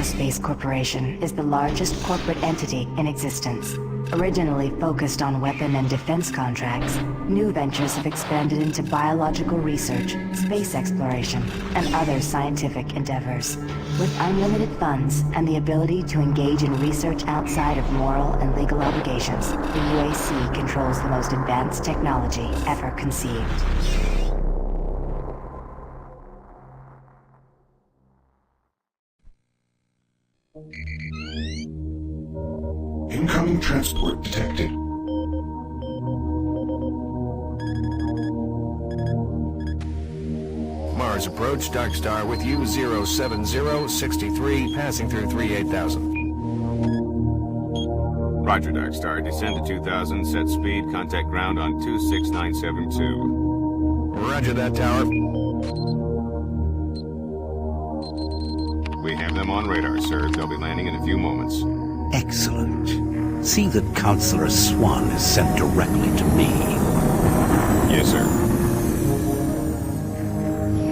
Aerospace Corporation is the largest corporate entity in existence. Originally focused on weapon and defense contracts, new ventures have expanded into biological research, space exploration, and other scientific endeavors. With unlimited funds and the ability to engage in research outside of moral and legal obligations, the UAC controls the most advanced technology ever conceived. Incoming transport detected. Mars approach, Dark Star with you, 07063, passing through 38,000. Roger, Dark Star. Descend to 2,000, set speed, contact ground on 26972. Roger that, tower. We have them on radar, sir. They'll be landing in a few moments. Excellent. See that Counselor Swan is sent directly to me. Yes, sir.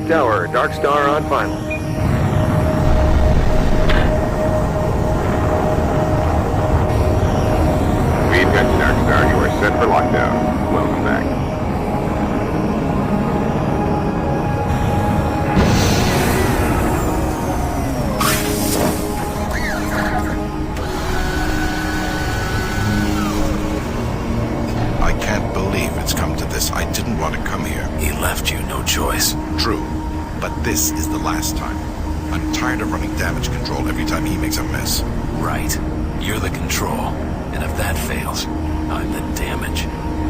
Tower, Dark Star on final. We've got you, Dark Star. You are set for lockdown. Welcome back. I can't believe it's come to this. I didn't want to come here. He left you no choice. True, but this is the last time. I'm tired of running damage control every time he makes a mess. Right. You're the control. And if that fails, I'm the damage.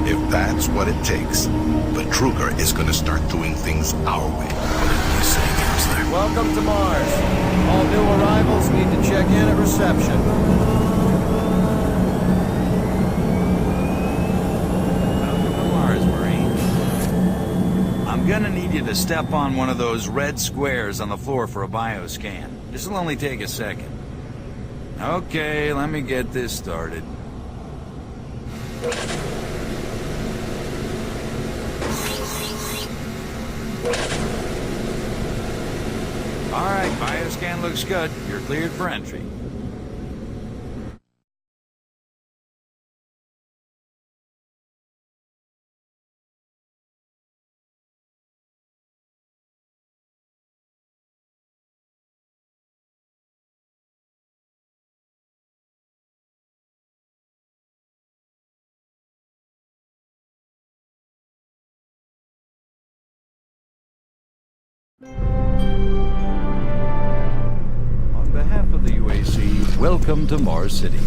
If that's what it takes, the Kruger is going to start doing things our way. Whatever you say, Counselor. Welcome to Mars. All new arrivals need to check in at reception. Welcome to Mars, Marine. I'm gonna need you to step on one of those red squares on the floor for a bioscan. This'll only take a second. Okay, let me get this started. Alright, bioscan looks good. You're cleared for entry. On behalf of the UAC, welcome to Mars City.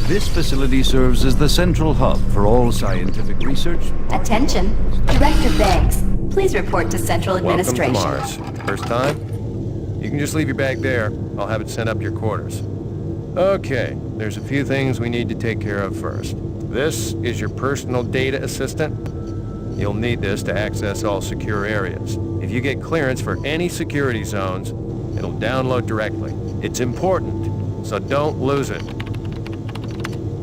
This facility serves as the central hub for all scientific research. Attention. Director Banks, please report to Central Administration. Welcome to Mars. First time? You can just leave your bag there. I'll have it sent up your quarters. Okay, there's a few things we need to take care of first. This is your personal data assistant. You'll need this to access all secure areas. If you get clearance for any security zones, it'll download directly. It's important, so don't lose it.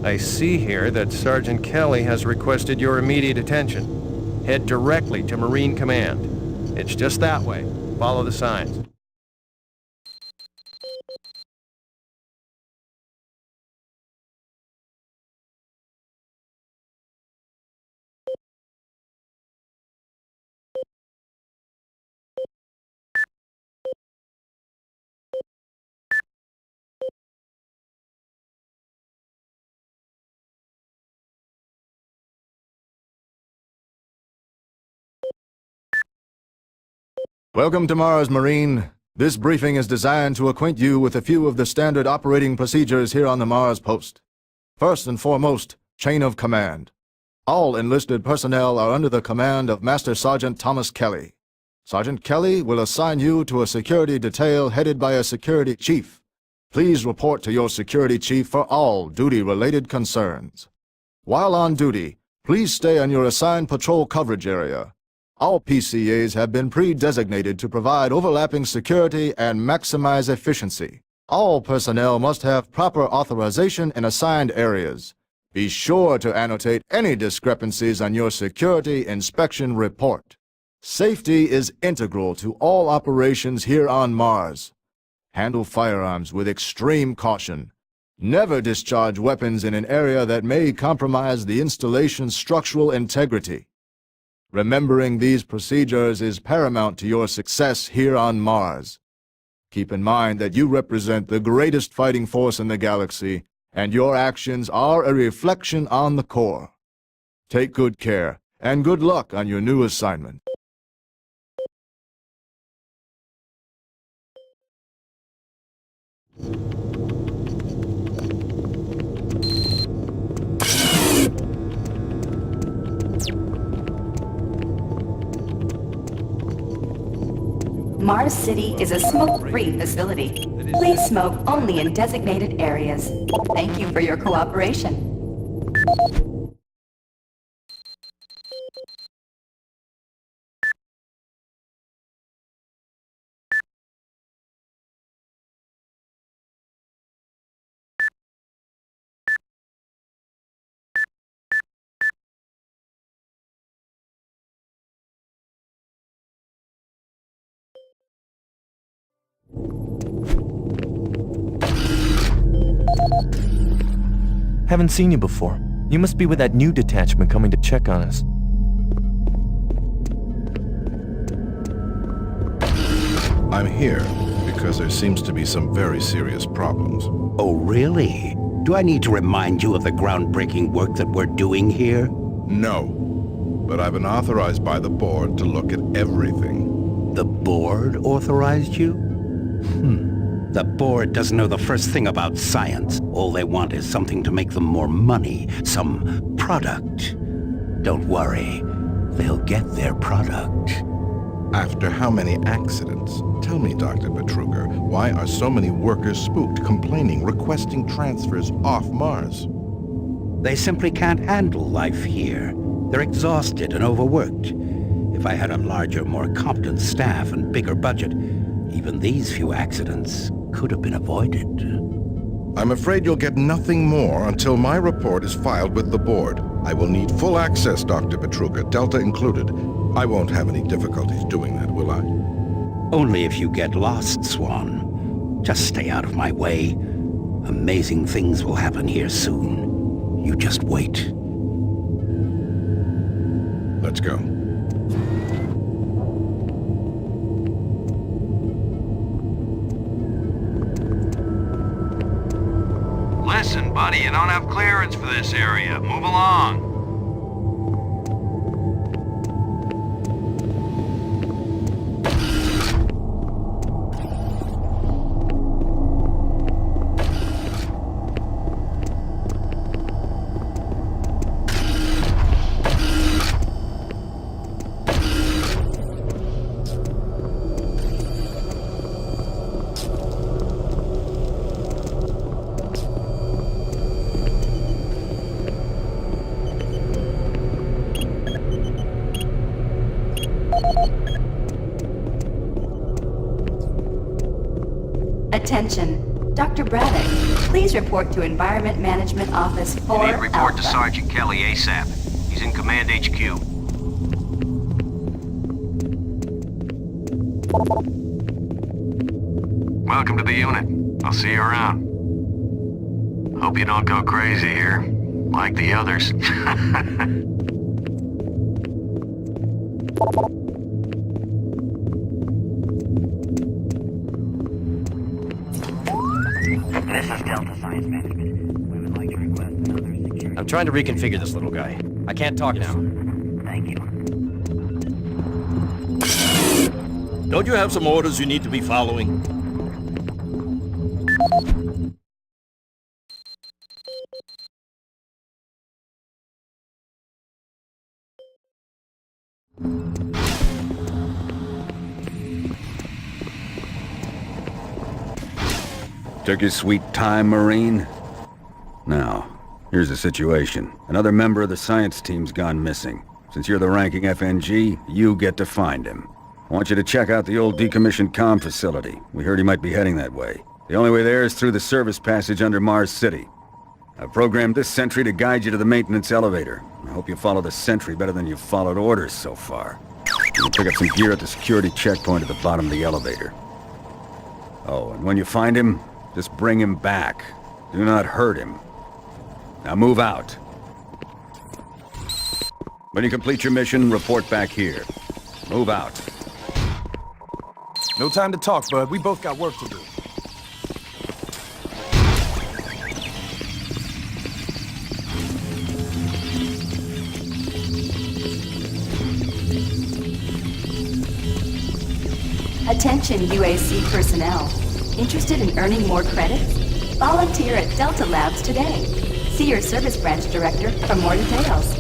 I see here that Sergeant Kelly has requested your immediate attention. Head directly to Marine Command. It's just that way. Follow the signs. Welcome to Mars, Marine. This briefing is designed to acquaint you with a few of the standard operating procedures here on the Mars post. First and foremost, chain of command. All enlisted personnel are under the command of Master Sergeant Thomas Kelly. Sergeant Kelly will assign you to a security detail headed by a security chief. Please report to your security chief for all duty-related concerns. While on duty, please stay on your assigned patrol coverage area. All PCAs have been pre-designated to provide overlapping security and maximize efficiency. All personnel must have proper authorization in assigned areas. Be sure to annotate any discrepancies on your security inspection report. Safety is integral to all operations here on Mars. Handle firearms with extreme caution. Never discharge weapons in an area that may compromise the installation's structural integrity. Remembering these procedures is paramount to your success here on Mars. Keep in mind that you represent the greatest fighting force in the galaxy, and your actions are a reflection on the Corps. Take good care, and good luck on your new assignment. Mars City is a smoke-free facility. Please smoke only in designated areas. Thank you for your cooperation. Haven't seen you before. You must be with that new detachment coming to check on us. I'm here because there seems to be some very serious problems. Oh, really? Do I need to remind you of the groundbreaking work that we're doing here? No. But I've been authorized by the board to look at everything. The board authorized you? The board doesn't know the first thing about science. All they want is something to make them more money, some product. Don't worry, they'll get their product. After how many accidents? Tell me, Dr. Betruger, why are so many workers spooked, complaining, requesting transfers off Mars? They simply can't handle life here. They're exhausted and overworked. If I had a larger, more competent staff and bigger budget, even these few accidents could have been avoided. I'm afraid you'll get nothing more until my report is filed with the board. I will need full access, Dr. Betruger, Delta included. I won't have any difficulties doing that, will I? Only if you get lost, Swan. Just stay out of my way. Amazing things will happen here soon. You just wait. Let's go. Listen, buddy, you don't have clearance for this area. Move along. Attention. Dr. Braddock, please report to Environment Management Office 4 You need to report to Alpha. Sergeant Kelly ASAP. He's in Command HQ. Welcome to the unit. I'll see you around. Hope you don't go crazy here, like the others. This is Delta Science Management. We would like to request another security... I'm trying to reconfigure this little guy. I can't talk now. Thank you. Don't you have some orders you need to be following? Took your sweet time, Marine? Now, here's the situation. Another member of the science team's gone missing. Since you're the ranking FNG, you get to find him. I want you to check out the old decommissioned comm facility. We heard he might be heading that way. The only way there is through the service passage under Mars City. I've programmed this sentry to guide you to the maintenance elevator. I hope you follow the sentry better than you've followed orders so far. You can pick up some gear at the security checkpoint at the bottom of the elevator. Oh, and when you find him, just bring him back. Do not hurt him. Now move out. When you complete your mission, report back here. Move out. No time to talk, bud. We both got work to do. Attention UAC personnel. Interested in earning more credits? Volunteer at Delta Labs today. See your service branch director for more details.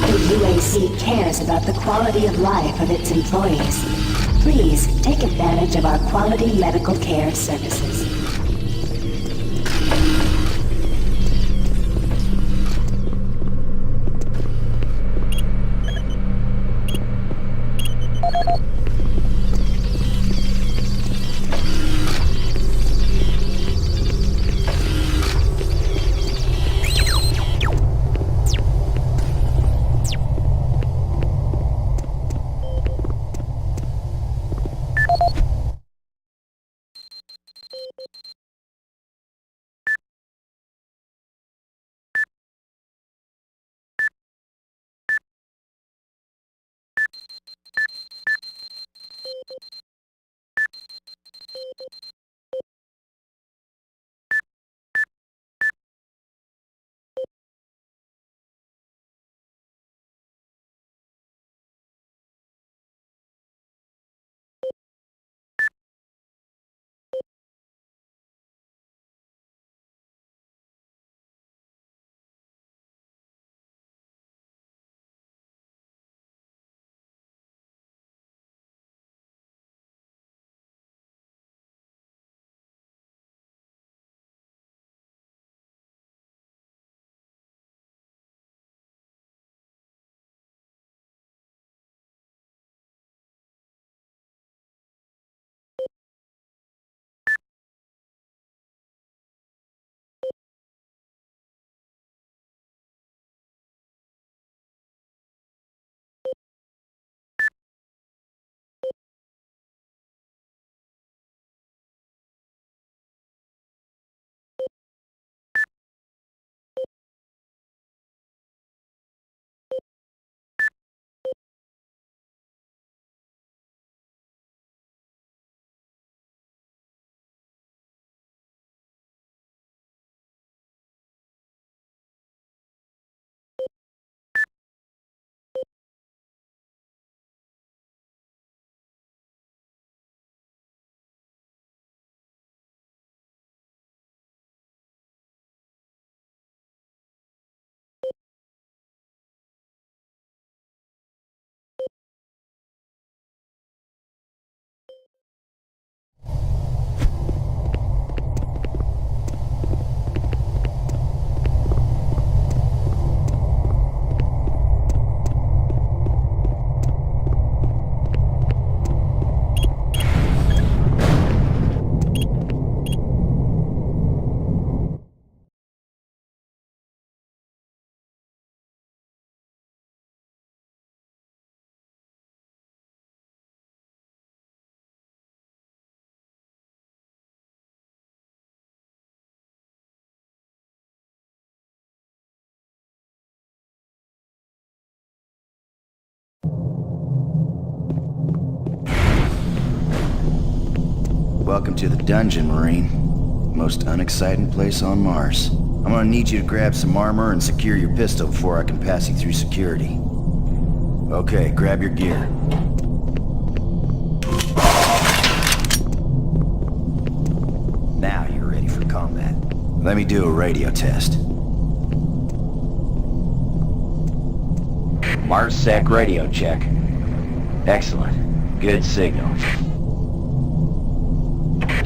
The UAC cares about the quality of life of its employees. Please take advantage of our quality medical care services. Welcome to the dungeon, Marine. Most unexciting place on Mars. I'm gonna need you to grab some armor and secure your pistol before I can pass you through security. Okay, grab your gear. Now you're ready for combat. Let me do a radio test. MarsSec radio check. Excellent. Good signal.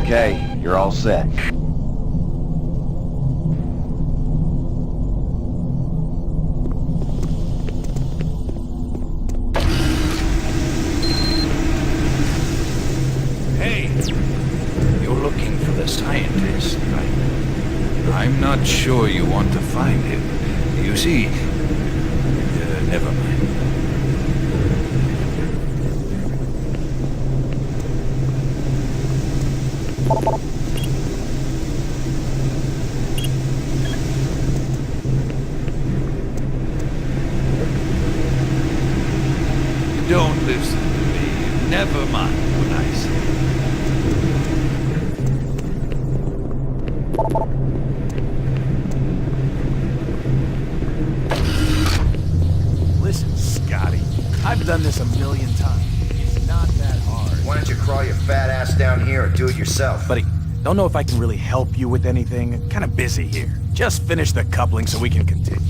Okay, you're all set. Hey, you're looking for the scientist, right? see. Never mind. Don't listen to me. Never mind what I say. Listen, Scotty. I've done this a million times. It's not that hard. Why don't you crawl your fat ass down here or do it yourself? Buddy, don't know if I can really help you with anything. Kinda busy here. Just finish the coupling so we can continue.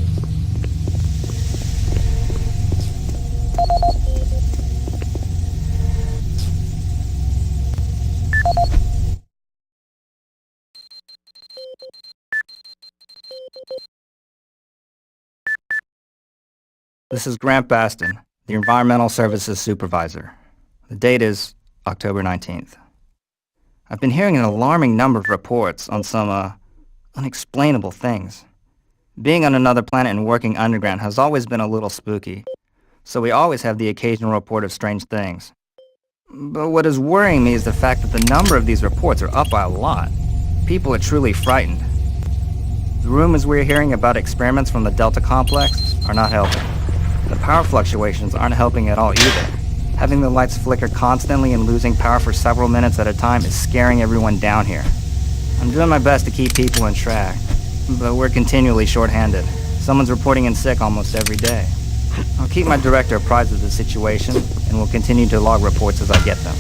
This is Grant Baston, the Environmental Services Supervisor. The date is October 19th. I've been hearing an alarming number of reports on some, unexplainable things. Being on another planet and working underground has always been a little spooky, so we always have the occasional report of strange things. But what is worrying me is the fact that the number of these reports are up by a lot. People are truly frightened. The rumors we're hearing about experiments from the Delta Complex are not helping. The power fluctuations aren't helping at all either. Having the lights flicker constantly and losing power for several minutes at a time is scaring everyone down here. I'm doing my best to keep people in track, but we're continually short-handed. Someone's reporting in sick almost every day. I'll keep my director apprised of the situation, and will continue to log reports as I get them.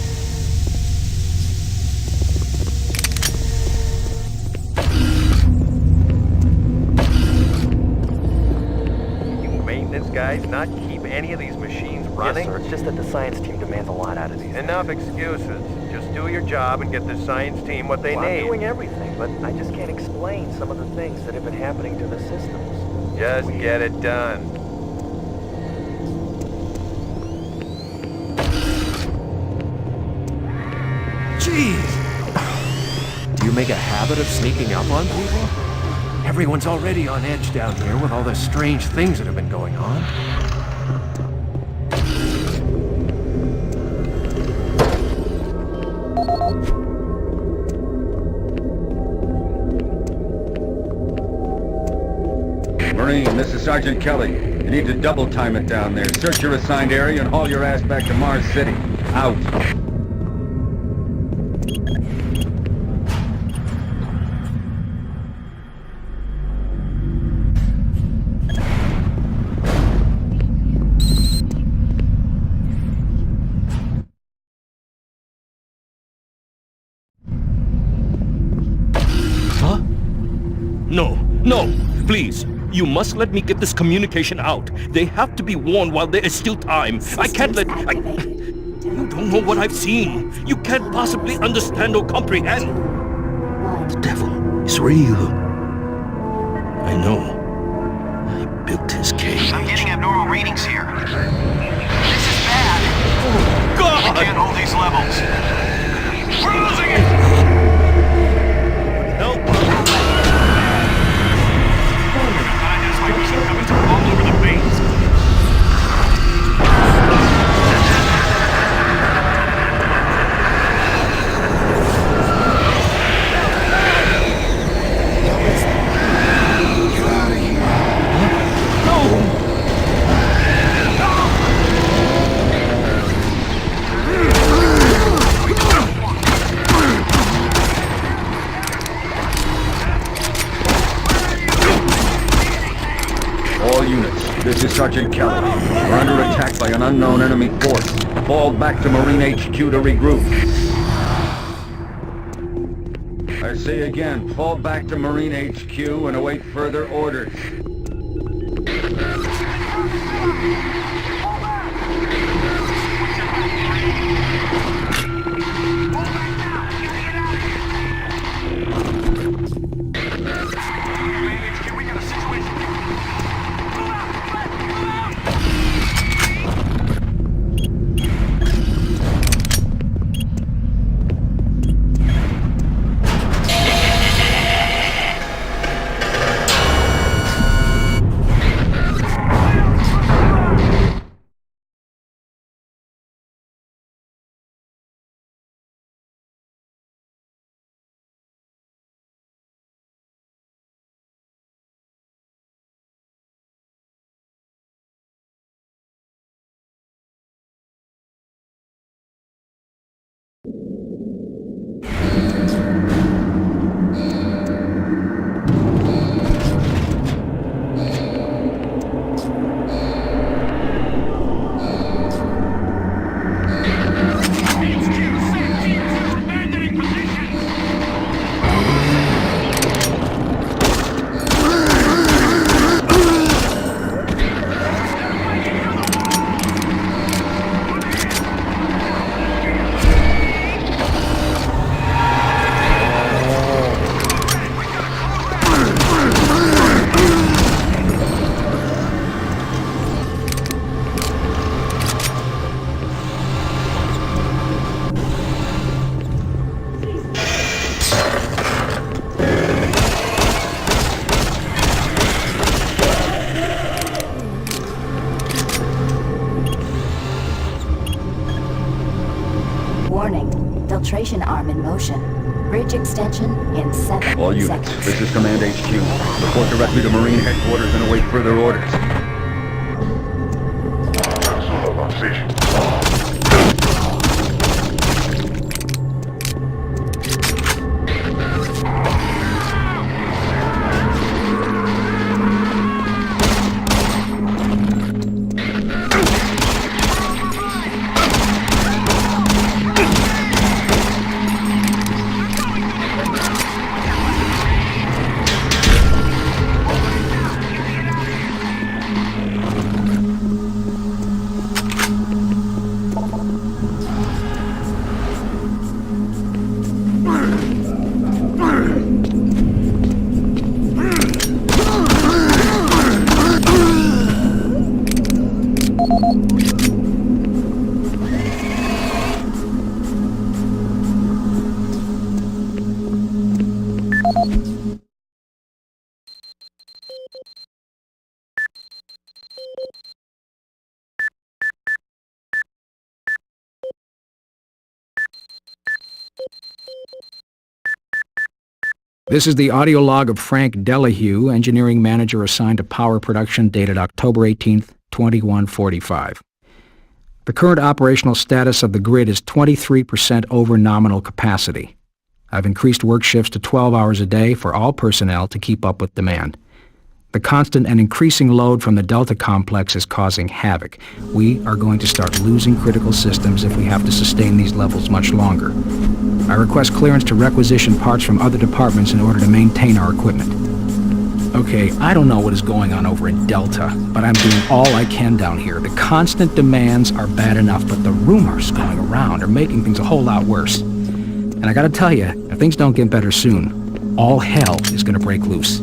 Maintenance guys not keep any of these machines running? Yes, sir. It's just that the science team demands a lot out of these. Enough excuses. Just do your job and get the science team what they need. I'm doing everything, but I just can't explain some of the things that have been happening to the systems. Just get it done. Jeez! Do you make a habit of sneaking up on people? Everyone's already on edge down here with all the strange things that have been going on. Marine, this is Sergeant Kelly. You need to double time it down there. Search your assigned area and haul your ass back to Mars City. Out. No, please. You must let me get this communication out. They have to be warned while there is still time. I can't let... You don't know what I've seen. You can't possibly understand or comprehend. The devil is real. I know. I built his cage. I'm getting abnormal readings here. This is bad. Oh, God! I can't hold these levels. We're losing it! Help! Coming from all over the base. Get out of here. No! All units, this is Sergeant Kelly. We're under attack by an unknown enemy force. Fall back to Marine HQ to regroup. I say again, fall back to Marine HQ and await further orders. filtration arm in motion. Bridge extension in 7 All units, seconds. this is Command HQ. Report directly to Marine Headquarters and await further orders. This is the audio log of Frank Delahue, engineering manager assigned to power production, dated October 18th, 2145. The current operational status of the grid is 23% over nominal capacity. I've increased work shifts to 12 hours a day for all personnel to keep up with demand. The constant and increasing load from the Delta complex is causing havoc. We are going to start losing critical systems if we have to sustain these levels much longer. I request clearance to requisition parts from other departments in order to maintain our equipment. Okay, I don't know what is going on over in Delta, but I'm doing all I can down here. The constant demands are bad enough, but the rumors going around are making things a whole lot worse. And I gotta tell you, if things don't get better soon, all hell is gonna break loose.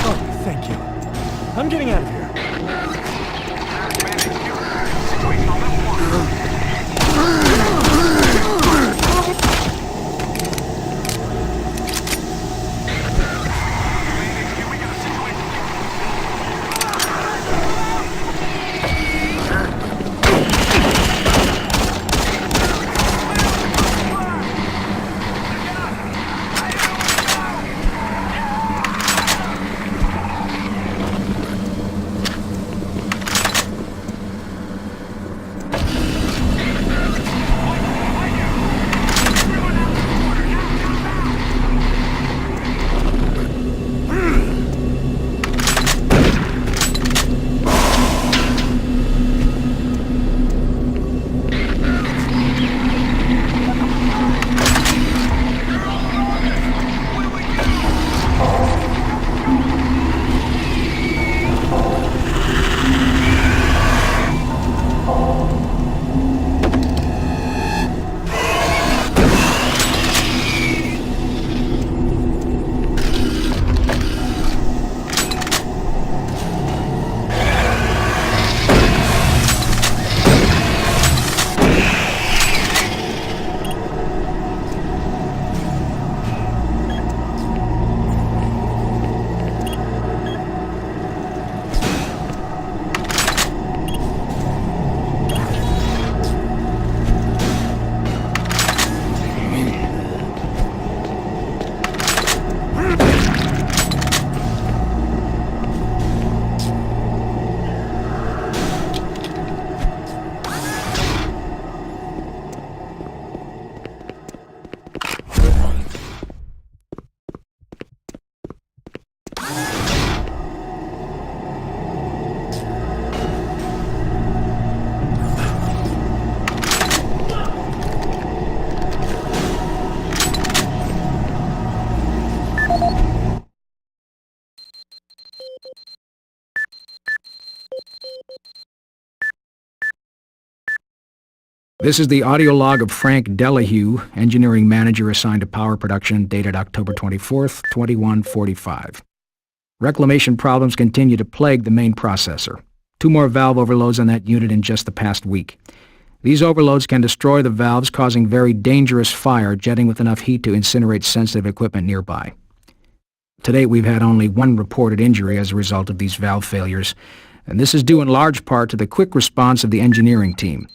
Oh, thank you. I'm getting out of here. This is the audio log of Frank Delahue, engineering manager assigned to power production, dated October 24th, 2145. Reclamation problems continue to plague the main processor. 2 more valve overloads on that unit in just the past week. These overloads can destroy the valves, causing very dangerous fire, jetting with enough heat to incinerate sensitive equipment nearby. To date, we've had only 1 reported injury as a result of these valve failures, and this is due in large part to the quick response of the engineering team.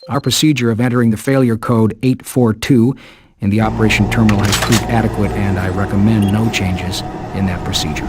Our procedure of entering the failure code 842 in the operation terminal has proved adequate, and I recommend no changes in that procedure.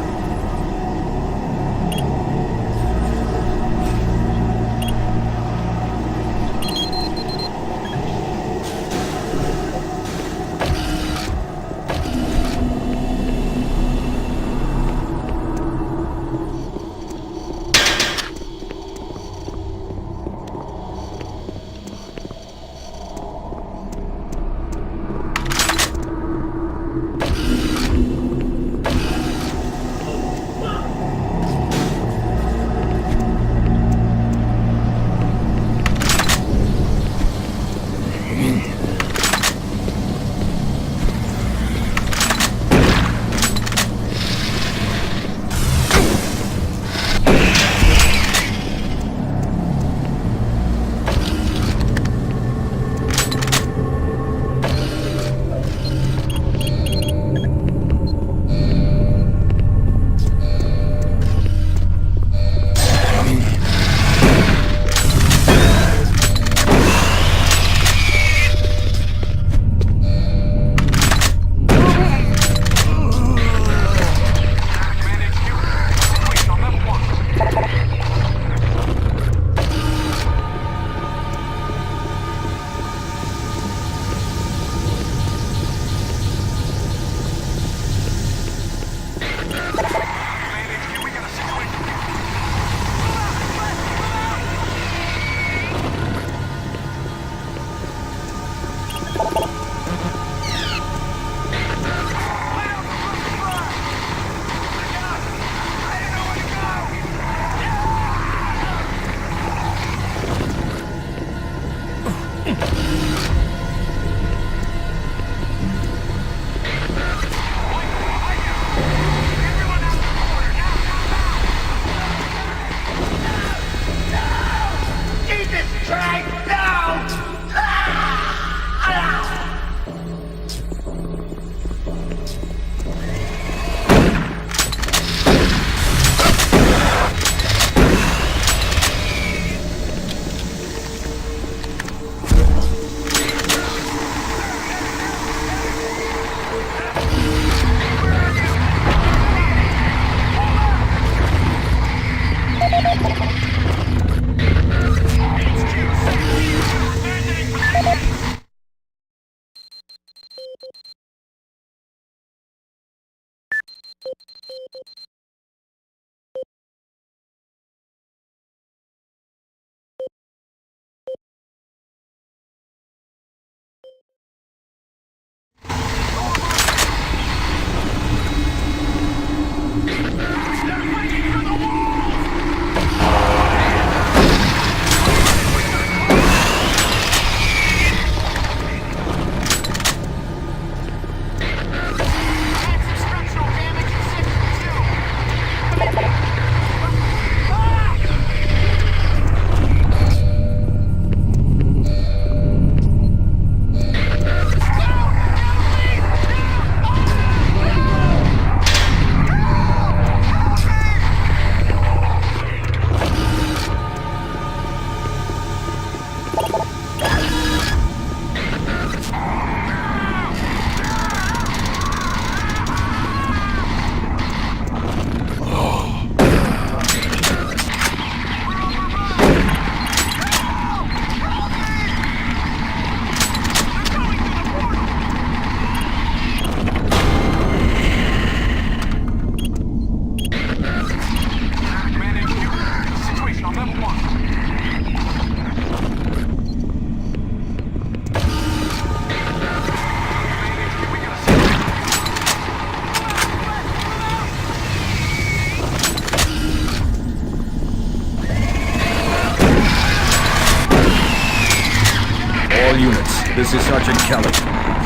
units, this is Sergeant Kelly.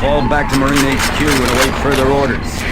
Fall back to Marine HQ and await further orders.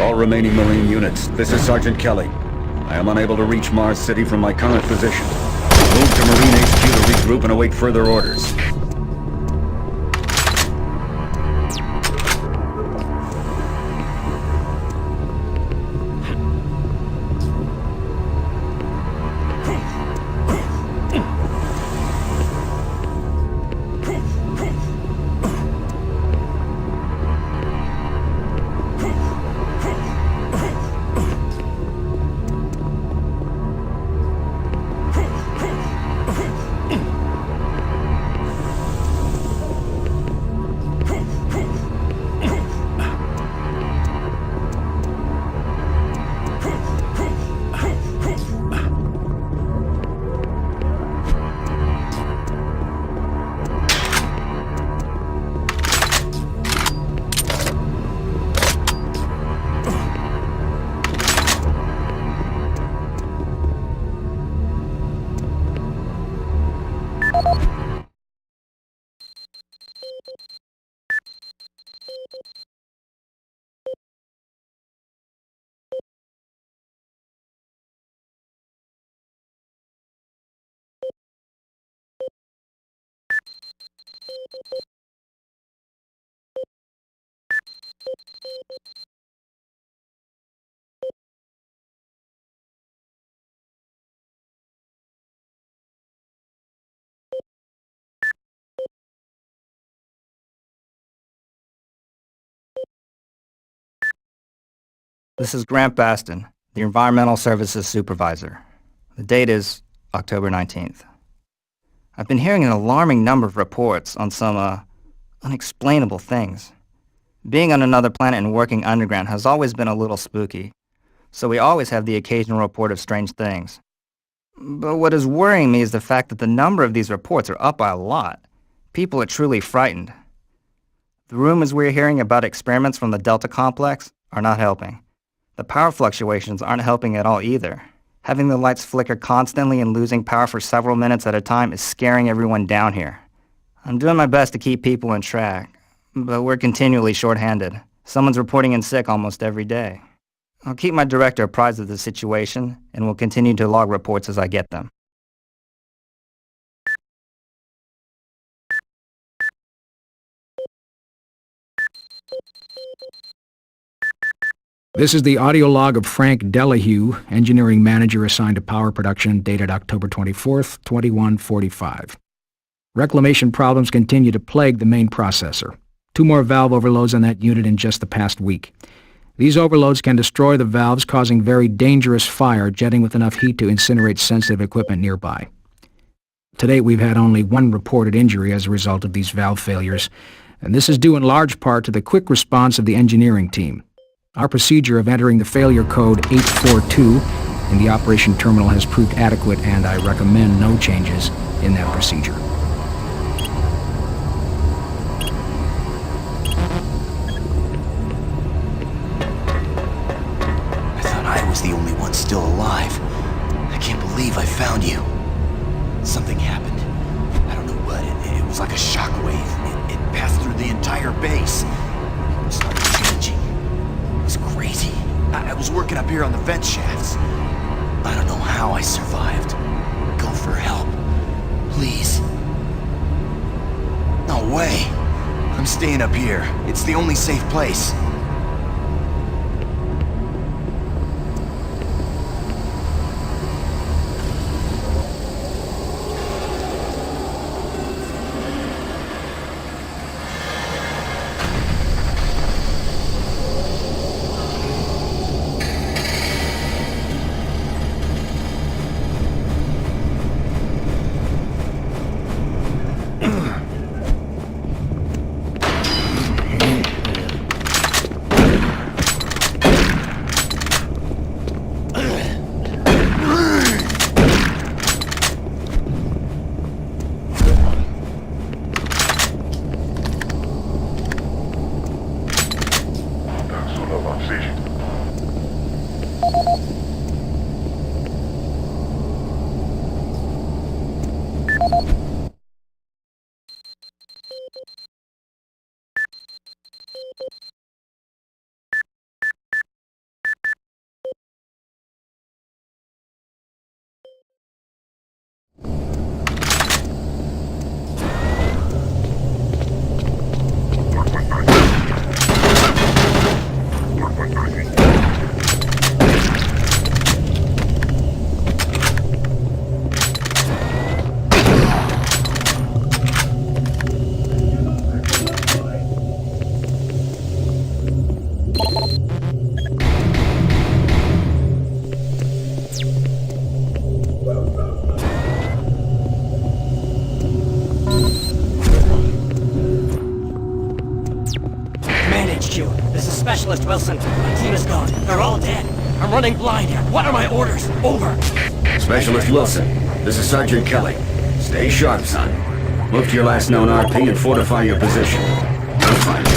All remaining Marine units, this is Sergeant Kelly. I am unable to reach Mars City from my current position. Move to Marine HQ to regroup and await further orders. This is Grant Baston, the Environmental Services Supervisor. The date is October 19th. I've been hearing an alarming number of reports on some, unexplainable things. Being on another planet and working underground has always been a little spooky, so we always have the occasional report of strange things. But what is worrying me is the fact that the number of these reports are up by a lot. People are truly frightened. The rumors we're hearing about experiments from the Delta Complex are not helping. The power fluctuations aren't helping at all either. Having the lights flicker constantly and losing power for several minutes at a time is scaring everyone down here. I'm doing my best to keep people on track, but we're continually short-handed. Someone's reporting in sick almost every day. I'll keep my director apprised of the situation, and will continue to log reports as I get them. This is the audio log of Frank Delahue, engineering manager assigned to power production, dated October 24th, 2145. Reclamation problems continue to plague the main processor. 2 more valve overloads on that unit in just the past week. These overloads can destroy the valves, causing very dangerous fire, jetting with enough heat to incinerate sensitive equipment nearby. To date, we've had only 1 reported injury as a result of these valve failures, and this is due in large part to the quick response of the engineering team. Our procedure of entering the failure code 842 in the operation terminal has proved adequate, and I recommend no changes in that procedure. I thought I was the only one still alive. I can't believe I found you. Something happened. I don't know what. It was like a shockwave. It passed through the entire base. It started changing. It was crazy. I was working up here on the vent shafts. I don't know how I survived. Go for help. Please. No way. I'm staying up here. It's the only safe place. specialist, Wilson. My team is gone. They're all dead. I'm running blind here. What are my orders? Over. Specialist Wilson, this is Sergeant Kelly. Stay sharp, son. Move to your last known RP and fortify your position. We'll find you.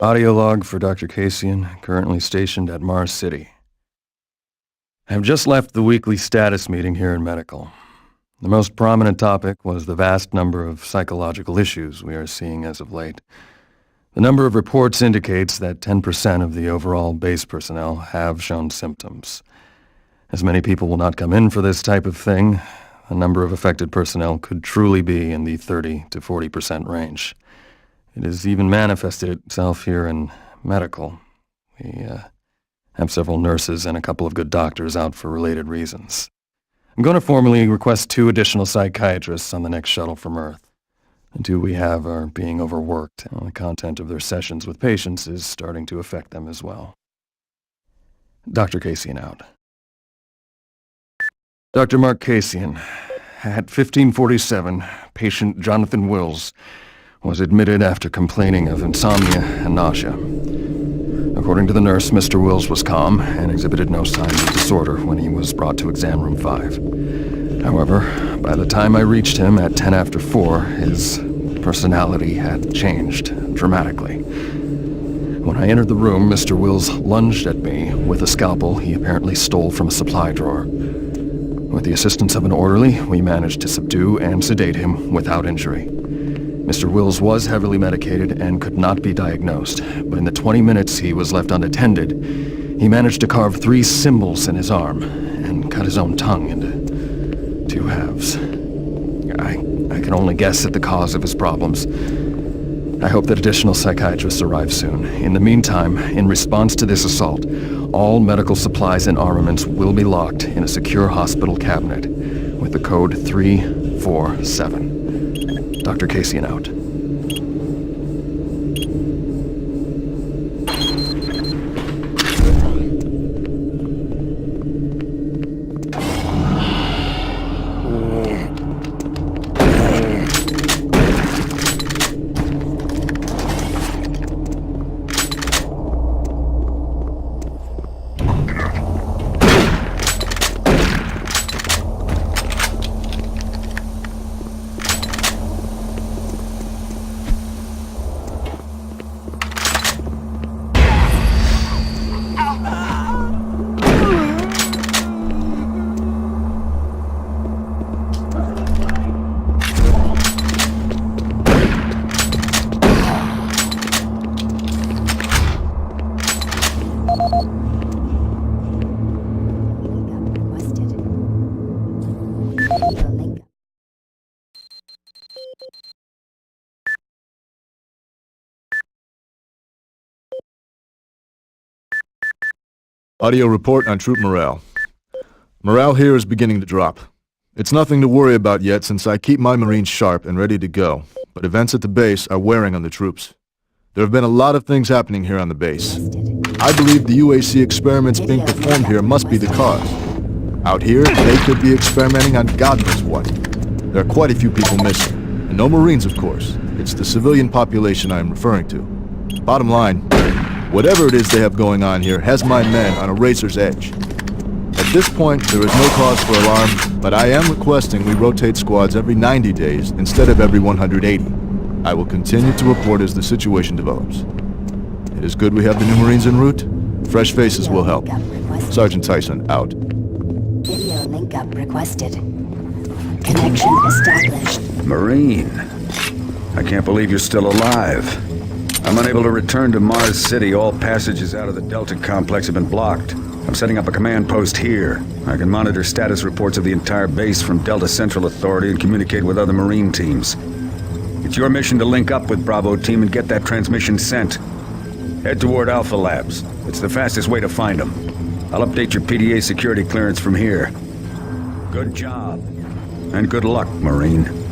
Audio log for Dr. Kasian, currently stationed at Mars City. I have just left the weekly status meeting here in medical. The most prominent topic was the vast number of psychological issues we are seeing as of late. The number of reports indicates that 10% of the overall base personnel have shown symptoms. As many people will not come in for this type of thing, the number of affected personnel could truly be in the 30 to 40% range. It has even manifested itself here in medical. We have several nurses and a couple of good doctors out for related reasons. I'm going to formally request 2 additional psychiatrists on the next shuttle from Earth. The 2 we have are being overworked, and the content of their sessions with patients is starting to affect them as well. Dr. Kasian out. Dr. Mark Kasian, at 1547, patient Jonathan Wills was admitted after complaining of insomnia and nausea. According to the nurse, Mr. Wills was calm and exhibited no signs of disorder when he was brought to exam room 5. However, by the time I reached him at 10 after 4, his personality had changed dramatically. When I entered the room, Mr. Wills lunged at me with a scalpel he apparently stole from a supply drawer. With the assistance of an orderly, we managed to subdue and sedate him without injury. Mr. Wills was heavily medicated and could not be diagnosed, but in the 20 minutes he was left unattended, he managed to carve 3 symbols in his arm and cut his own tongue into 2 halves. I can only guess at the cause of his problems. I hope that additional psychiatrists arrive soon. In the meantime, in response to this assault, all medical supplies and armaments will be locked in a secure hospital cabinet with the code 347. Dr. Kasian out. Audio report on troop morale. Morale here is beginning to drop. It's nothing to worry about yet since I keep my Marines sharp and ready to go, but events at the base are wearing on the troops. There have been a lot of things happening here on the base. I believe the UAC experiments being performed here must be the cause. Out here, they could be experimenting on God knows what. There are quite a few people missing, and no Marines, of course. It's the civilian population I am referring to. Bottom line, whatever it is they have going on here has my men on a razor's edge. At this point, there is no cause for alarm, but I am requesting we rotate squads every 90 days instead of every 180. I will continue to report as the situation develops. It is good we have the new Marines en route. Fresh faces will help. Sergeant Tyson, out. Video link-up requested. Connection established. Marine. I can't believe you're still alive. I'm unable to return to Mars City. All passages out of the Delta complex have been blocked. I'm setting up a command post here. I can monitor status reports of the entire base from Delta Central Authority and communicate with other Marine teams. It's your mission to link up with Bravo Team and get that transmission sent. Head toward Alpha Labs. It's the fastest way to find them. I'll update your PDA security clearance from here. Good job. And good luck, Marine.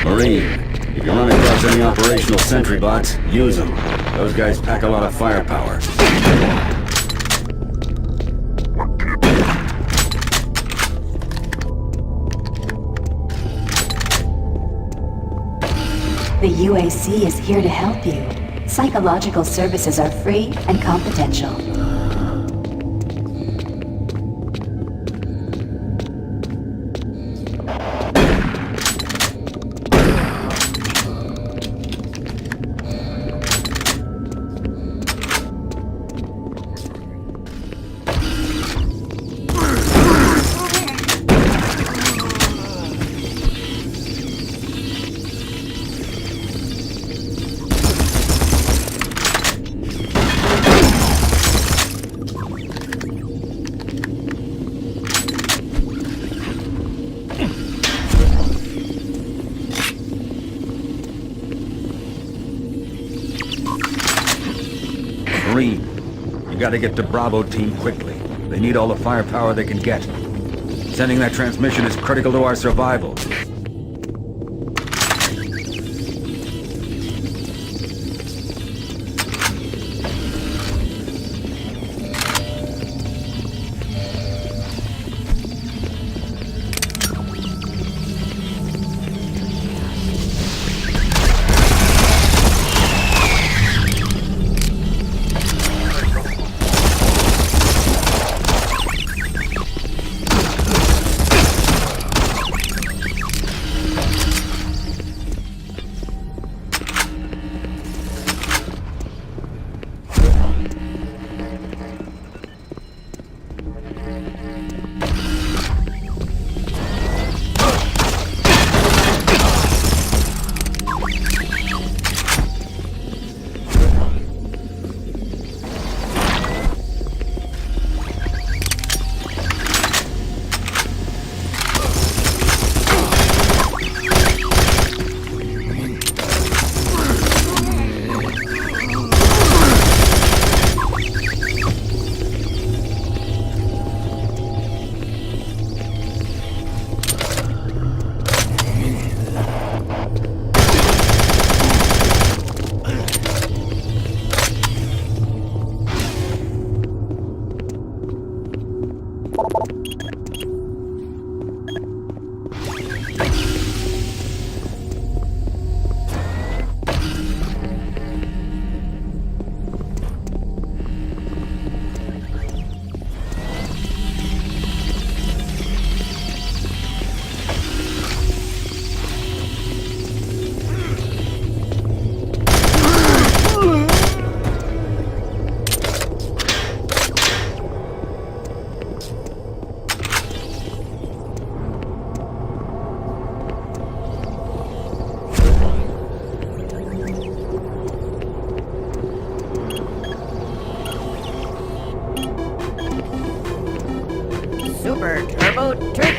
Marine, if you run across any operational sentry bots, use them. Those guys pack a lot of firepower. The UAC is here to help you. Psychological services are free and confidential. Marine, you gotta get to Bravo Team quickly. They need all the firepower they can get. Sending that transmission is critical to our survival.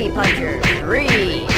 Acupunture 3.